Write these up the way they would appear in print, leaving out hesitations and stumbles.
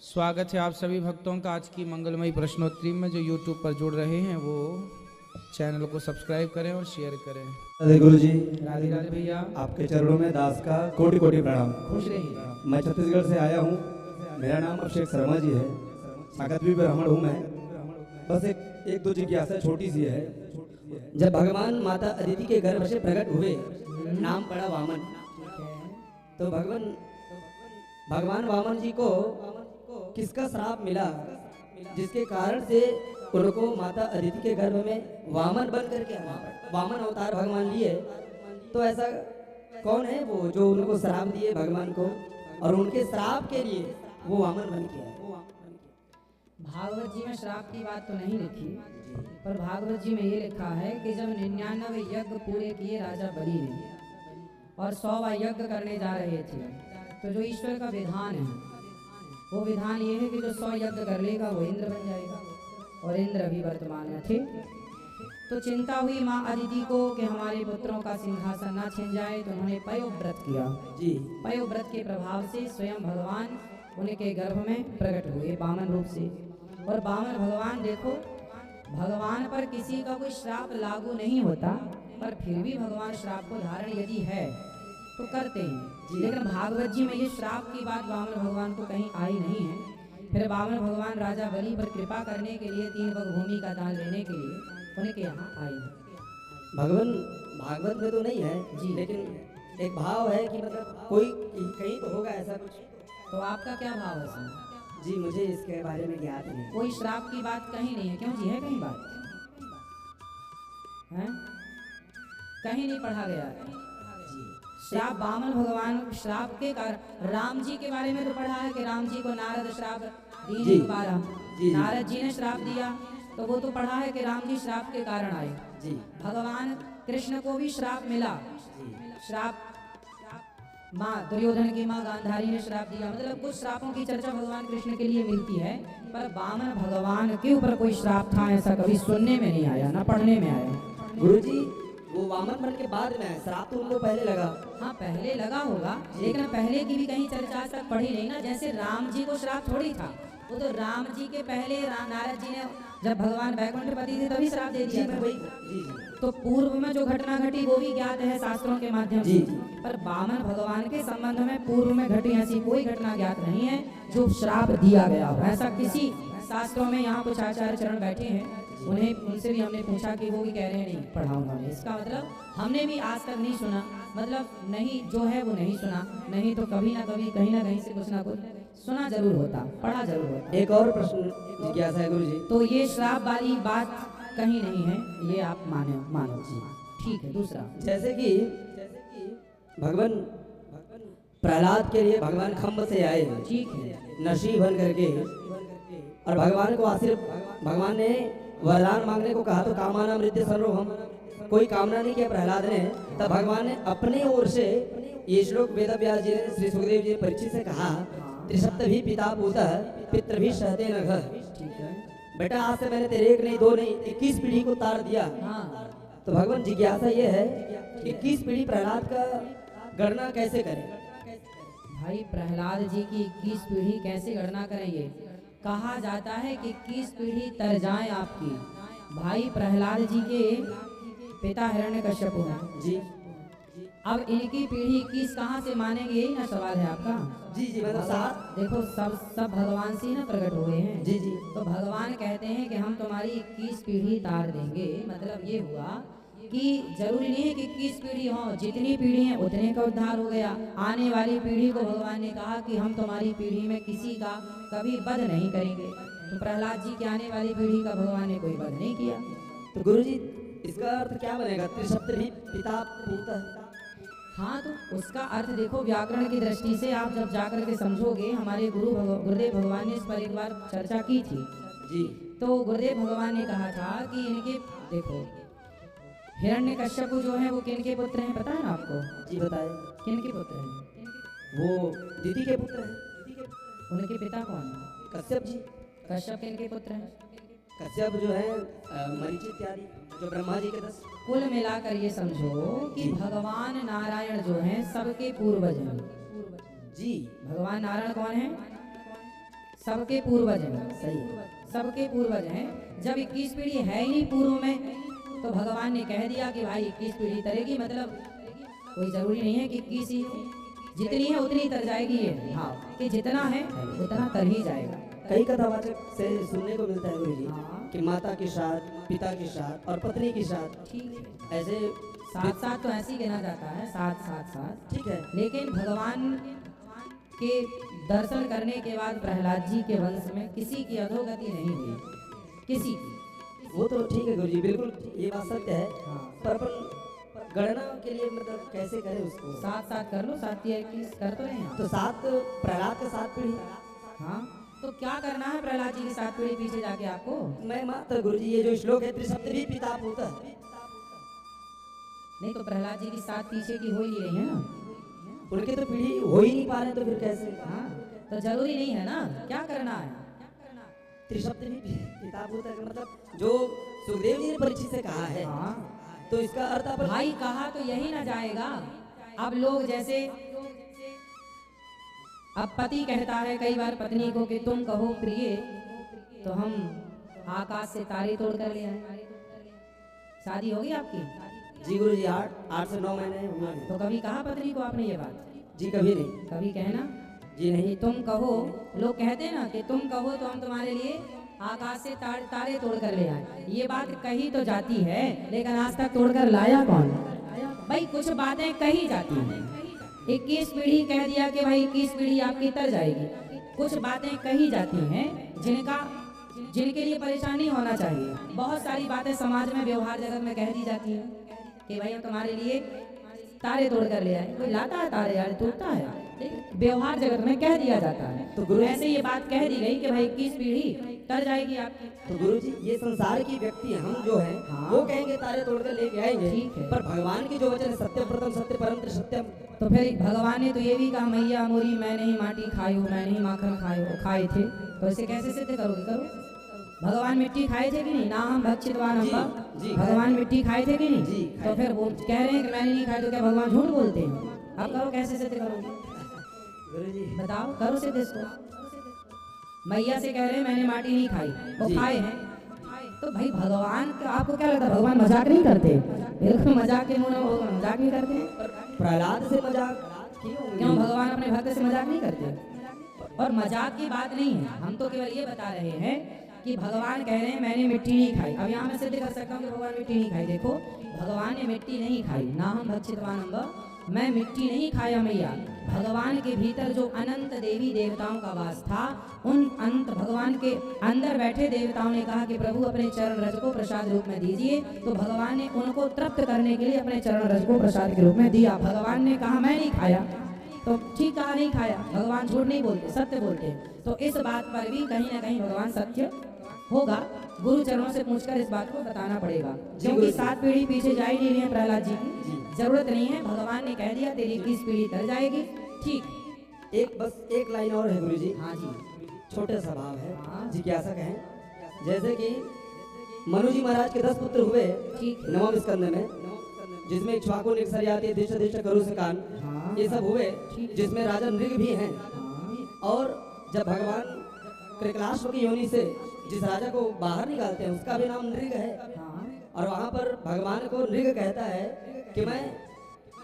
स्वागत है आप सभी भक्तों का आज की मंगलमयी प्रश्नोत्तरी में। जो YouTube पर जुड़ रहे हैं वो चैनल को सब्सक्राइब करें और शेयर करें। राधे गुरु जी, राधे राधे भैया, आपके चरणों में दास का कोटि कोटि प्रणाम। खुश रहिए। मैं छत्तीसगढ़ से आया हूँ। मेरा नाम अभिषेक शर्मा जी है। साकत भी ब्राह्मण हूँ मैं। बस एक दो जिज्ञासा छोटी सी है। जब भगवान माता अदिति के गर्भ से प्रकट हुए, नाम पड़ा वामन, तो भगवान वामन जी को किसका श्राप मिला जिसके कारण से उनको माता अदिति के गर्भ में वामन बन करके वामन अवतार भगवान लिए? तो ऐसा कौन है वो जो उनको श्राप दिए भगवान को, और उनके श्राप के लिए वो वामन बन के आए? भागवत जी में श्राप की बात तो नहीं लिखी, पर भागवत जी में ये लिखा है कि जब 99 यज्ञ पूरे किए राजा बलि ने और 100वां यज्ञ करने जा रहे थे, तो जो ईश्वर का विधान है वो विधान ये है कि जो 100 यज्ञ कर लेगा वो इंद्र बन जाएगा, और इंद्र अभी वर्तमान में थे। तो चिंता हुई माँ अदिति को कि हमारे पुत्रों का सिंहासन ना छिन जाए, तो उन्होंने पयोव्रत किया जी। पयोव्रत के प्रभाव से स्वयं भगवान उनके गर्भ में प्रकट हुए वामन रूप से। और वामन भगवान, देखो भगवान पर किसी का कोई श्राप लागू नहीं होता, पर फिर भी भगवान श्राप को धारण यदि है तो करते हैं। लेकिन भागवत जी में ये श्राप की बात वामन भगवान को कहीं आई नहीं है। फिर वामन भगवान राजा बलि पर कृपा करने के लिए 3 वर्ग भूमि का दान लेने के लिए उनके यहाँ आए हैं। भगवान भागवत में तो नहीं है जी, लेकिन एक भाव है कि मतलब कोई कहीं तो होगा ऐसा कुछ। तो आपका क्या भाव है इसमें? जी मुझे इसके बारे में ज्ञात नहीं। कोई श्राप की बात कहीं नहीं है, क्यों जी? है कहीं बात है? कहीं नहीं पढ़ा गया है श्राप। वामन भगवान श्राप के कारण राम जी के बारे में तो पढ़ा है कि राम जी को नारद श्राप दिए 12। नारद जी ने श्राप दिया, तो वो तो पढ़ा है कि राम जी श्राप के कारण आए जी। भगवान कृष्ण को भी श्राप मिला। श्राप माँ दुर्योधन की माँ गांधारी ने श्राप दिया। मतलब कुछ श्रापों की चर्चा भगवान कृष्ण के लिए मिलती है, पर वामन भगवान के ऊपर कोई श्राप था ऐसा कभी सुनने में नहीं आया, ना पढ़ने में आया। गुरुजी वो वामन बन के बाद में श्राप तो उनको पहले लगा। हाँ पहले लगा होगा, लेकिन पहले की भी कहीं चर्चा आज तक पढ़ी नहीं ना। जैसे राम जी को श्राप थोड़ी था, वो तो राम जी के पहले नारद जी ने जब भगवान वैकुंठपति थे तभी श्राप दे दिया था। तो पूर्व में जो घटना घटी वो भी ज्ञात है शास्त्रों के माध्यम से, पर वामन भगवान के संबंध में पूर्व में घटी ऐसी कोई घटना ज्ञात नहीं है जो श्राप दिया गया हो ऐसा किसी शास्त्रों में। यहाँ कुछ आचार्य चरण बैठे हैं, उनसे भी हमने पूछा कि वो भी कह रहे हैं नहीं पढ़ा उन्होंने। इसका मतलब हमने भी आज तक नहीं सुना, मतलब नहीं जो है वो नहीं सुना, नहीं तो कभी ना कभी कहीं ना कहीं से कुछ ना कुछ सुना जरूर होता, पढ़ा जरूर होता। एक और प्रश्न जिज्ञासा है गुरुजी। तो ये श्राप वाली बात कहीं नहीं है, ये आप मानो जी। ठीक है। दूसरा, जैसे कि भगवान प्रहलाद के लिए भगवान खम्भ से आए, ठीक है, नरसिंह बन करके, और भगवान को भगवान ने वरदान मांगने को कहा, तो कामाना मृत्यु सर्वोहम, कोई कामना नहीं किया प्रहलाद ने। तब भगवान ने अपने ओर से ये श्लोक वेद व्यास जी ने श्री सुखदेव जी ने परीक्षित से कहा, त्रिसप्तभी पिता पूतः पितृभि सहते न घ। ठीक है बेटा, आज से मैंने तेरे 1 नहीं 2 नहीं 21 पीढ़ी को तार दिया। हाँ। तो भगवान जिज्ञासा ये है कि 21 पीढ़ी प्रहलाद का गणना कैसे करें? भाई प्रहलाद जी की 21 पीढ़ी कैसे गणना करेंगे? कहा जाता है कि 21 पीढ़ी तर जाए आपकी। भाई प्रहलाद जी के पिता हिरण्यकश्यप हैं जी। अब इनकी पीढ़ी 21 कहाँ से मानेंगे, यही ना सवाल है आपका? जी जी मतलब साथ देखो सब भगवान से ना प्रकट हुए हैं जी जी। तो भगवान कहते हैं कि हम तुम्हारी 21 पीढ़ी तार देंगे। मतलब ये हुआ कि जरूरी नहीं है कि 21 पीढ़ी हो, जितनी पीढ़ी है उतने का उद्धार हो गया। आने वाली पीढ़ी को भगवान ने कहा कि हम तुम्हारी पीढ़ी में किसी का कभी वध नहीं करेंगे। तो प्रहलाद जी की आने वाली पीढ़ी का भगवान ने कोई वध नहीं किया। तो गुरुजी इसका अर्थ क्या बनेगा? त्रिसप्तभी पिता पूतः। हाँ तो उसका अर्थ देखो व्याकरण की दृष्टि से आप जब जाकर के समझोगे, हमारे गुरुदेव भगवान ने इस पर एक बार चर्चा की थी जी। तो गुरुदेव भगवान ने कहा था कि इनके देखो हिरण्यकश्यप जो है वो किन के पुत्र हैं पता है ना आपको? जी बताए। किन के पुत्र हैं? वो दीदी के पुत्र हैं। उनके पिता कौन है? कश्यप जी। कश्यप किन के पुत्र हैं? कश्यप जो है मरीचि इत्यादि जो ब्रह्मा जी के 10। कुल मिलाकर ये समझो कि भगवान नारायण जो हैं सबके पूर्वज हैं जी। भगवान नारायण कौन है? सबके पूर्वज हैं। सही। सबके पूर्वज हैं। जब 21 पीढ़ी है ही नहीं पूर्व में, तो भगवान ने कह दिया कि भाई 21 पीढ़ी तरेगी, मतलब कोई जरूरी नहीं है कि 21 ही हो, जितनी है उतनी तर जाएगी ये। हाँ, कि जितना है उतना तर ही जाएगा। कई कथावाचक से सुनने को मिलता है गुरु जी हाँ। कि माता के साथ, पिता के साथ और पत्नी के साथ ठीक है, ऐसे साथ साथ तो ऐसे ही कहना जाता है, साथ साथ साथ। ठीक है। लेकिन भगवान के दर्शन करने के बाद प्रहलाद जी के वंश में किसी की अधोगति नहीं हुई, किसी की। वो तो ठीक है गुरु जी, बिल्कुल ये बात सत्य है। हाँ। पर अपन गणना के लिए मतलब कैसे करें उसको? साथ साथ कर लो, 7 या 21 कर तो रहे हैं। तो 7 प्रहलाद के 7 पीढ़ी। हाँ, तो क्या करना है प्रहलाद जी की 7 पीढ़ी पीछे जाके आपको? मैं मात्र गुरु जी ये जो श्लोक है त्रिसप्तमी पिता पुत्र, नहीं तो प्रहलाद जी की 7 पीछे की हो ही नहीं रही है ना। उनके तो पीढ़ी हो ही नहीं पा रहे, तो फिर कैसे? हाँ, तो जरूरी नहीं है ना, क्या करना है? त्रिसप्तमी पिता पुत्र का मतलब जो सुखदेव जी ने परीक्षित से कहा है, हाँ, तो इसका अर्थ अपन भाई कहा तो यही ना जाएगा। अब लोग जैसे, अब पति कहता है कई बार पत्नी को कि तुम कहो प्रिय, तो हम आकाश से तारे तोड़ कर ले आए। शादी होगी आपकी? जी गुरु जी 8 से 9 महीने हुए हैं। तो कभी कहा पत्नी को आपने ये बात? जी कभी नहीं। कभी कहना जी नहीं। कि तुम कहो, लोग कहते हैं ना कि तुम कहो तो हम तुम्हारे लिए आकाश से तारे तोड़ कर ले आए। ये बात कही तो जाती है, लेकिन आज तक तोड़ कर लाया कौन? भाई कुछ बातें कही जाती हैं। 21 पीढ़ी कह दिया कि भाई 21 पीढ़ी आपकी तर जाएगी। कुछ बातें कही जाती हैं जिनके लिए परेशान नहीं होना चाहिए। बहुत सारी बातें समाज में, व्यवहार जगत में कह दी जाती है कि भाई हम तुम्हारे लिए तारे तोड़ कर ले आए। कोई लाता है तारे यार, टूटता है? व्यवहार जगत में कह दिया जाता है। तो गुरु ऐसे ये बात कह दी गई कि भाई 21 पीढ़ी तर जाएगी आपकी। तो गुरु जी ये संसार की व्यक्ति हम जो है, हाँ। वो कहेंगे तारे तोड़कर लेके आएंगे, ठीक है। पर भगवान की जो वचन है सत्य प्रथम सत्य परम त्रि सत्यम। तो फिर भगवान ने तो ये भी कहा मैया मोरी मैं नहीं माटी खाई हूँ, मैं नहीं माखन खाए थे। तो इसे कैसे सिद्ध करोगे? करो। भगवान मिट्टी खाए थे कि नहीं? ना हम भक्षितवान जी, अम्बा। जी। भगवान मिट्टी खाए थे कि नहीं? जी, तो फिर वो कह रहे हैं कि मैंने नहीं खाई, तो क्या भगवान झूठ बोलते हैं? अब करो, कैसे सिद्ध करोगे? गुरु जी बताओ, करो सिद्ध इसको। मैया से कह रहे हैं मैंने माटी नहीं खाई, वो जी। खाए हैं। तो भाई भगवान का आपको क्या लगता है भगवान मजाक नहीं करते? बिल्कुल मजाक के मुंह में भगवान मजाक नहीं करते हैं। प्रहलाद से मजाक क्यों भगवान अपने भक्त से मजाक नहीं करते? और मजाक की बात नहीं है, हम तो केवल ये बता रहे हैं कि भगवान कह रहे हैं मैंने मिट्टी नहीं खाई। अब यहाँ मैं सिद्ध कर सकता हूँ कि भगवान मिट्टी नहीं खाई। देखो, भगवान ने मिट्टी नहीं खाई। ना हम भक्षितवान अम्ब, मैं मिट्टी नहीं खाया मैया। भगवान के भीतर जो अनंत देवी देवताओं का वास था, उन अंत भगवान के अंदर बैठे देवताओं ने कहा कि प्रभु अपने चरण रज को प्रसाद रूप में दीजिए। तो भगवान ने उनको तृप्त करने के लिए अपने चरण रज को प्रसाद के रूप में दिया। भगवान ने कहा मैं नहीं खाया, तो ठीक कहा नहीं खाया। भगवान झूठ नहीं बोलते, सत्य बोलते हैं। तो इस बात पर भी कहीं ना कहीं भगवान सत्य होगा। गुरु चरणों से पूछकर इस बात को बताना पड़ेगा, क्योंकि 7 पीढ़ी पीछे जा ही नहीं रही है प्रहलाद जी की। जरूरत नहीं है, भगवान ने कह दिया तेरी 21 पीढ़ी तर जाएगी। ठीक। एक लाइन और है गुरु जी। हाँ जी। छोटा सा भाव है, हाँ। जिज्ञासा कहें। जैसे कि मनु जी महाराज के 10 पुत्र हुए ठीक। नवम स्कंद में, जिसमें इक्ष्वाकु निक्षर्याति दिश दिश करुसकान, हाँ। ये सब हुए, जिसमें राजा नृग भी हैं। हाँ। और जब भगवान कृकलाश्व की योनि से जिस राजा को बाहर निकालते हैं उसका भी नाम नृग है। हाँ। और वहाँ पर भगवान को नृग कहता है कि मैं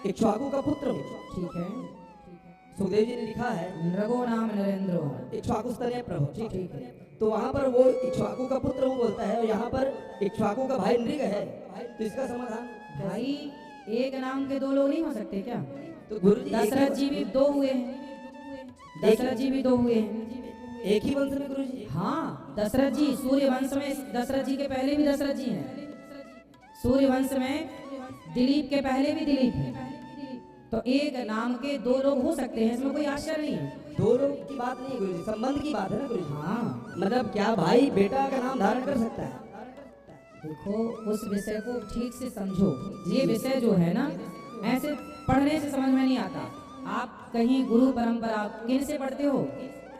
इक्ष्वाकु का पुत्र हूँ। ठीक है। सुखदेव जी ने लिखा है नृगो नाम नरेंद्र। इक्ष्वाकु स्तनय प्रभु। ठीक है। तो वहाँ पर वो इक्ष्वाकु का पुत्र हूँ बोलता है, और यहाँ पर इक्ष्वाकु का भाई नृग है। तो इसका समाधान भाई एक नाम के 2 लोग नहीं हो सकते क्या? तो गुरु जी दशरथ जी भी 2 हुए हैं। दशरथ जी भी 2 हुए हैं। एक ही वंश में गुरु जी। हाँ, दशरथ जी सूर्य वंश में, दशरथ जी के पहले भी दशरथ जी हैं। सूर्य वंश में दिलीप के पहले भी दिलीप हैं। तो एक नाम के 2 लोग हो सकते हैं, इसमें कोई आश्चर्य नहीं है। 2 लोग की बात नहीं है गुरु जी, संबंध की बात है ना गुरु जी। हाँ, मतलब क्या भाई बेटा का नाम धारण कर सकता है? देखो उस विषय को ठीक से समझो। ये विषय जो है ना, ऐसे पढ़ने से समझ में नहीं आता। आप कहीं गुरु परंपरा किन से पढ़ते हो?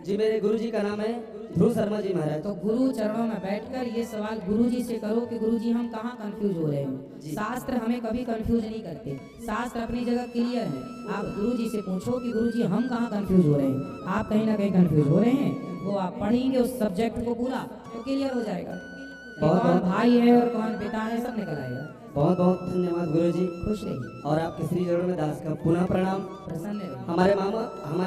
जी मेरे गुरुजी का नाम है ध्रुव शर्मा जी महाराज। तो गुरु चरणों में बैठकर ये सवाल गुरुजी से करो कि गुरुजी हम कहाँ कंफ्यूज हो रहे हैं। शास्त्र हमें कभी कंफ्यूज नहीं करते, शास्त्र अपनी जगह क्लियर है। आप गुरुजी से पूछो कि गुरुजी हम कहाँ कंफ्यूज हो रहे हैं। आप कहीं ना कहीं कंफ्यूज हो रहे हैं, वो आप पढ़ेंगे उस सब्जेक्ट को पूरा तो क्लियर हो जाएगा। कौन भाई है और कौन पिता है सब निकल आएगा। बहुत बहुत धन्यवाद गुरुजी। खुश रहिए, और आपके श्री चरणों में दास का पुनः प्रणाम। प्रसन्न रहिए। हमारे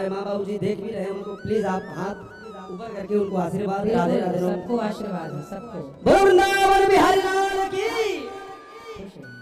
माँ बाबू जी देख भी रहे हैं, उनको प्लीज आप हाथ ऊपर करके उनको आशीर्वाद राधे राधे। सबको आशीर्वाद है, सबको। बोलो वृंदावन बिहारी लाल की। खुश रहिए।